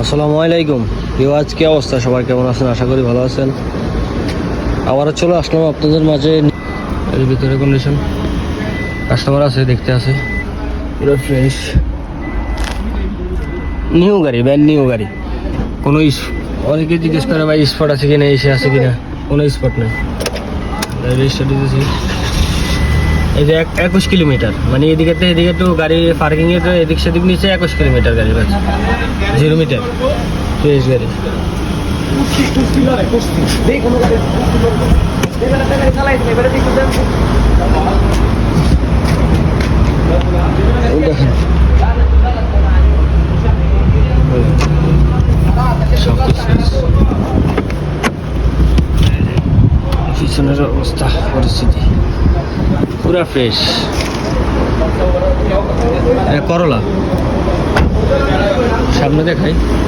আসসালামু আলাইকুম। রিওয়াজ, কি অবস্থা? সবাই কেমন আছেন? আশা করি ভালো আছেন। আবারও চলে আসলাম আপনাদের মাঝে। এর ভিতরে কন্ডিশন কাস্টমার আছে, দেখতে আছে, পুরো ফ্রেশ নিউ গাড়ি, ব্যান্ড নিউ গাড়ি। কোনো অনেকে জিজ্ঞেস করে ভাই স্পট আছে কিনা, এসে আছে কিনা। কোনো স্পট নেই। রেজিস্টার দিতেছি। এই যে 21 কিলোমিটার, মানে এদিকে তো গাড়ি পার্কিং এর এদিক সেদিক নিচে 21 কিলোমিটার গাড়ি বাস, 0 মিটার ফ্রেশ গাড়ি। দেখেন পিছনের অবস্থা, পরিস্থিতি পুরা ফ্রেশ। করলা সামনে দেখাই।